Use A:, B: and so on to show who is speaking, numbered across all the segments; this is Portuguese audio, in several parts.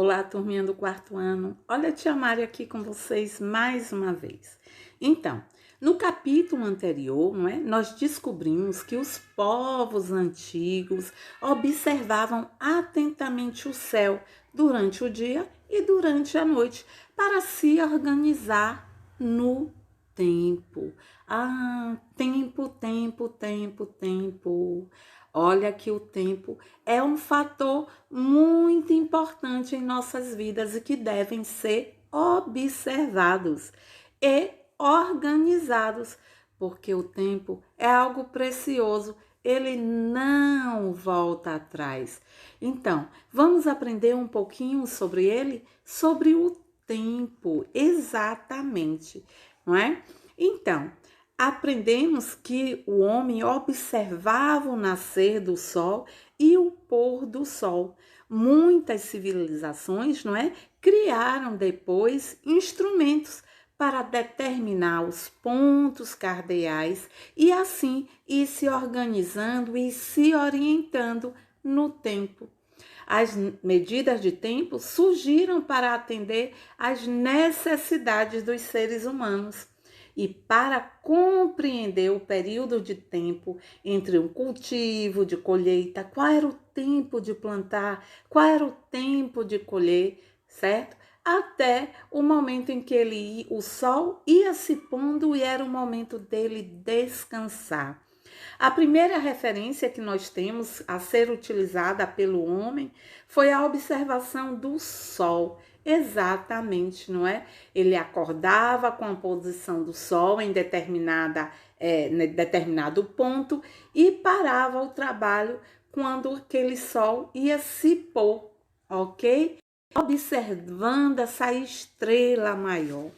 A: Olá, turminha do quarto ano. Olha a tia Mari aqui com vocês mais uma vez. Então, no capítulo anterior, nós descobrimos que os povos antigos observavam atentamente o céu durante o dia e durante a noite para se organizar no tempo. Tempo. Olha que o tempo é um fator muito importante em nossas vidas e que devem ser observados e organizados, porque o tempo é algo precioso, ele não volta atrás. Então, vamos aprender um pouquinho sobre ele, sobre o tempo, exatamente, não é? Então, aprendemos que o homem observava o nascer do sol e o pôr do sol. Muitas civilizações, criaram depois instrumentos para determinar os pontos cardeais e assim ir se organizando e se orientando no tempo. As medidas de tempo surgiram para atender às necessidades dos seres humanos. E para compreender o período de tempo entre um cultivo de colheita, qual era o tempo de plantar, qual era o tempo de colher, certo? Até o momento em que o sol ia se pondo e era o momento dele descansar. A primeira referência que nós temos a ser utilizada pelo homem foi a observação do sol. Exatamente, não é? Ele acordava com a posição do sol em determinado ponto e parava o trabalho quando aquele sol ia se pôr, ok? Observando essa estrela maior.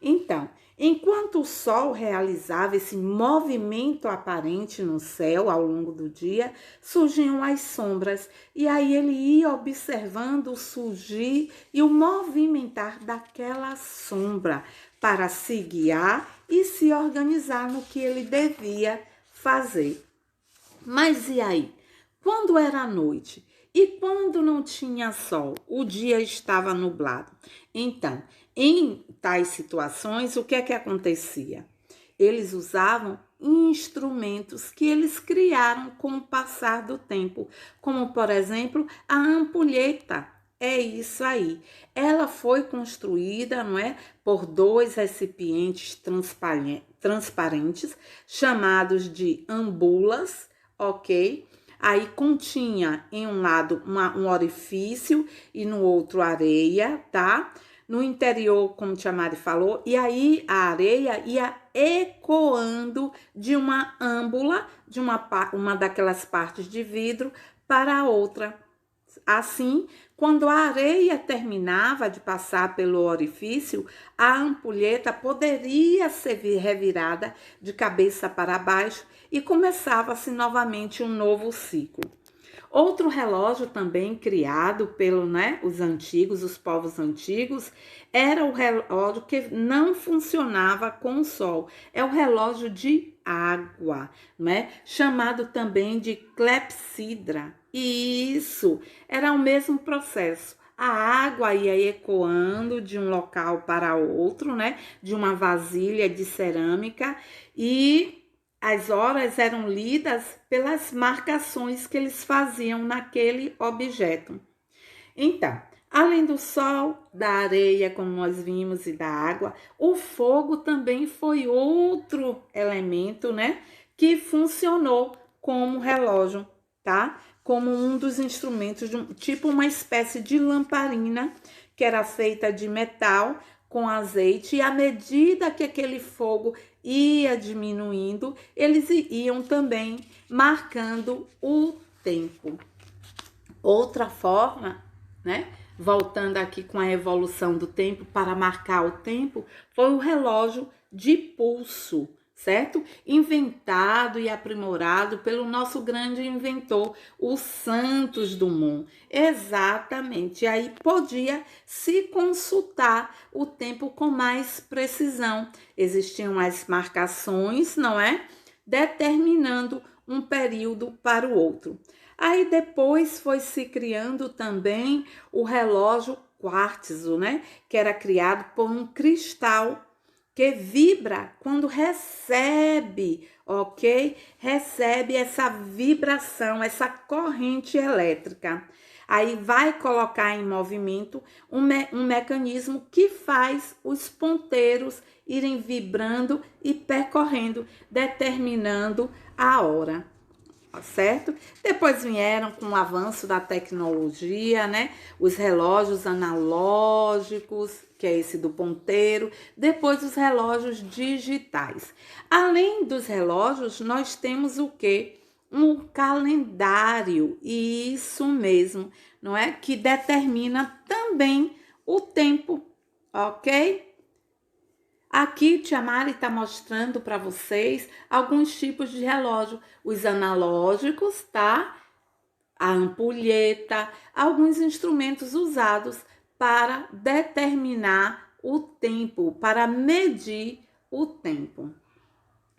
A: Então, enquanto o sol realizava esse movimento aparente no céu ao longo do dia, surgiam as sombras, e aí ele ia observando o surgir e o movimentar daquela sombra para se guiar e se organizar no que ele devia fazer. Mas e aí? Quando era noite? E quando não tinha sol, o dia estava nublado. Então, em tais situações, o que é que acontecia? Eles usavam instrumentos que eles criaram com o passar do tempo, como, por exemplo, a ampulheta. É isso aí. Ela foi construída, por dois recipientes transparentes, chamados de ambulas, ok? Aí continha em um lado um orifício e no outro areia, tá? No interior, como Tia Mari falou, e aí a areia ia ecoando de uma âmbula, de uma daquelas partes de vidro para a outra. Assim, quando a areia terminava de passar pelo orifício, a ampulheta poderia ser revirada de cabeça para baixo e começava-se novamente um novo ciclo. Outro relógio também criado os antigos, os povos antigos, era o relógio que não funcionava com o sol. É o relógio de água, chamado também de clepsidra. Isso, era o mesmo processo. A água ia ecoando de um local para outro, de uma vasilha de cerâmica, e as horas eram lidas pelas marcações que eles faziam naquele objeto. Então, além do sol, da areia, como nós vimos, e da água, o fogo também foi outro elemento, que funcionou como relógio, tá? Como um dos instrumentos, tipo uma espécie de lamparina, que era feita de metal com azeite, e à medida que aquele fogo ia diminuindo, eles iam também marcando o tempo. Outra forma, voltando aqui com a evolução do tempo para marcar o tempo, foi o relógio de pulso, certo? Inventado e aprimorado pelo nosso grande inventor, o Santos Dumont. Exatamente. E aí podia se consultar o tempo com mais precisão. Existiam as marcações, determinando um período para o outro. Aí depois foi se criando também o relógio quartzo, né? Que era criado por um cristal que vibra quando recebe, ok? Recebe essa vibração, essa corrente elétrica. Aí vai colocar em movimento um mecanismo que faz os ponteiros irem vibrando e percorrendo, determinando a hora. Certo? Depois vieram com o avanço da tecnologia, né? Os relógios analógicos, que é esse do ponteiro, depois os relógios digitais. Além dos relógios, nós temos o quê? Um calendário, isso mesmo, não é? Que determina também o tempo, ok? Aqui, Tia Mari está mostrando para vocês alguns tipos de relógio. Os analógicos, tá? A ampulheta, alguns instrumentos usados para determinar o tempo, para medir o tempo.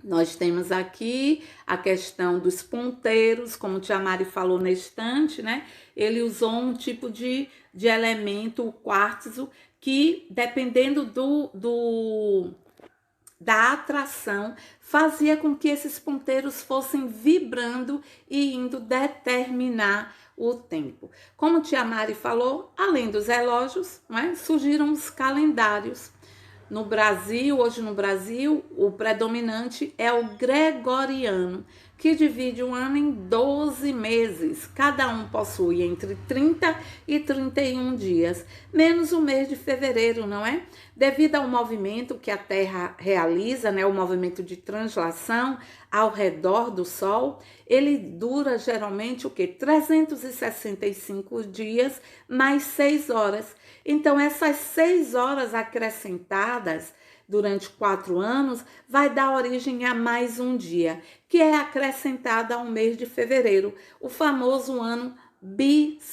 A: Nós temos aqui a questão dos ponteiros, como Tia Mari falou na estante, né? Ele usou um tipo de elemento, o quartzo, que dependendo da atração, fazia com que esses ponteiros fossem vibrando e indo determinar o tempo. Como Tia Mari falou, além dos relógios, né, surgiram os calendários. No Brasil, hoje no Brasil, o predominante é o gregoriano, que divide o ano em 12 meses. Cada um possui entre 30 e 31 dias, menos o mês de fevereiro, não é? Devido ao movimento que a Terra realiza, né, o movimento de translação ao redor do Sol, ele dura geralmente o quê? 365 dias mais 6 horas. Então, essas 6 horas acrescentadas durante 4 anos vai dar origem a mais um dia, que é acrescentado ao mês de fevereiro, o famoso ano bissexto,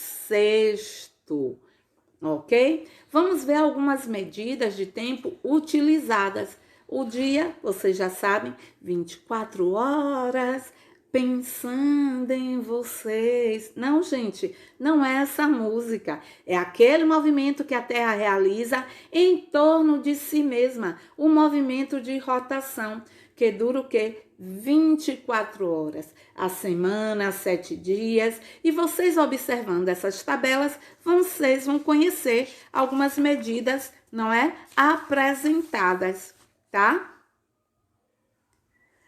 A: ok? Vamos ver algumas medidas de tempo utilizadas. O dia, vocês já sabem, 24 horas, pensando em vocês. Não, gente, não é essa música. É aquele movimento que a Terra realiza em torno de si mesma. O movimento de rotação, que dura o quê? 24 horas. A semana, 7 dias. E vocês observando essas tabelas, vocês vão conhecer algumas medidas, não é? Apresentadas, tá?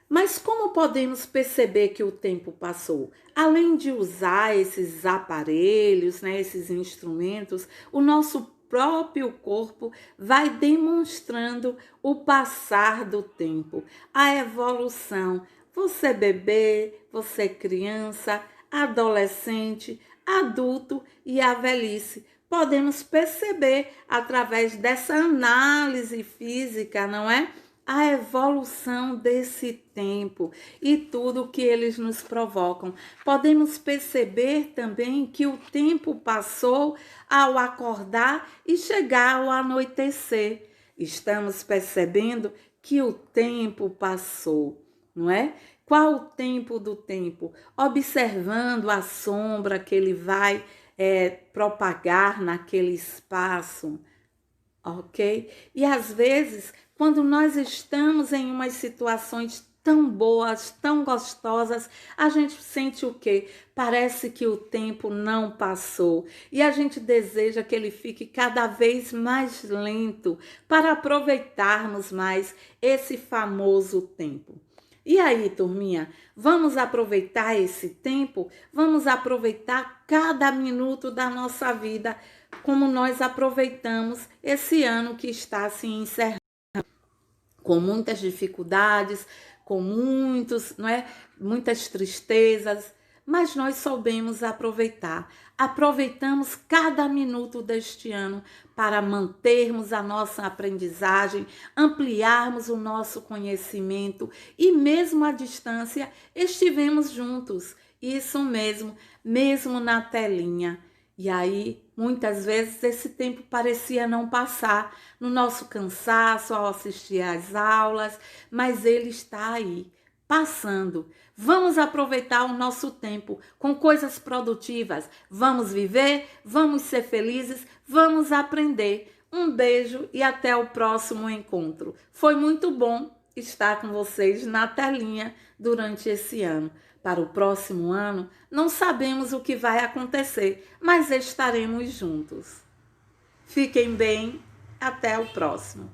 A: Mas como podemos perceber que o tempo passou? Além de usar esses aparelhos, né, esses instrumentos, o nosso próprio corpo vai demonstrando o passar do tempo, a evolução. Você bebê, você criança, adolescente, adulto e a velhice. Podemos perceber através dessa análise física, não é? A evolução desse tempo e tudo que eles nos provocam. Podemos perceber também que o tempo passou ao acordar e chegar ao anoitecer. Estamos percebendo que o tempo passou, não é? Qual o tempo do tempo? Observando a sombra que ele vai propagar naquele espaço, ok? E às vezes, quando nós estamos em umas situações tão boas, tão gostosas, a gente sente o quê? Parece que o tempo não passou e a gente deseja que ele fique cada vez mais lento para aproveitarmos mais esse famoso tempo. E aí, turminha, vamos aproveitar esse tempo? Vamos aproveitar cada minuto da nossa vida como nós aproveitamos esse ano que está se encerrando, com muitas dificuldades, com muitas tristezas, mas nós soubemos aproveitar. Aproveitamos cada minuto deste ano para mantermos a nossa aprendizagem, ampliarmos o nosso conhecimento e mesmo à distância estivemos juntos. Isso mesmo, mesmo na telinha. E aí, muitas vezes, esse tempo parecia não passar no nosso cansaço ao assistir às aulas, mas ele está aí, passando. Vamos aproveitar o nosso tempo com coisas produtivas. Vamos viver, vamos ser felizes, vamos aprender. Um beijo e até o próximo encontro. Foi muito bom estar com vocês na telinha durante esse ano. Para o próximo ano, não sabemos o que vai acontecer, mas estaremos juntos. Fiquem bem, até o próximo.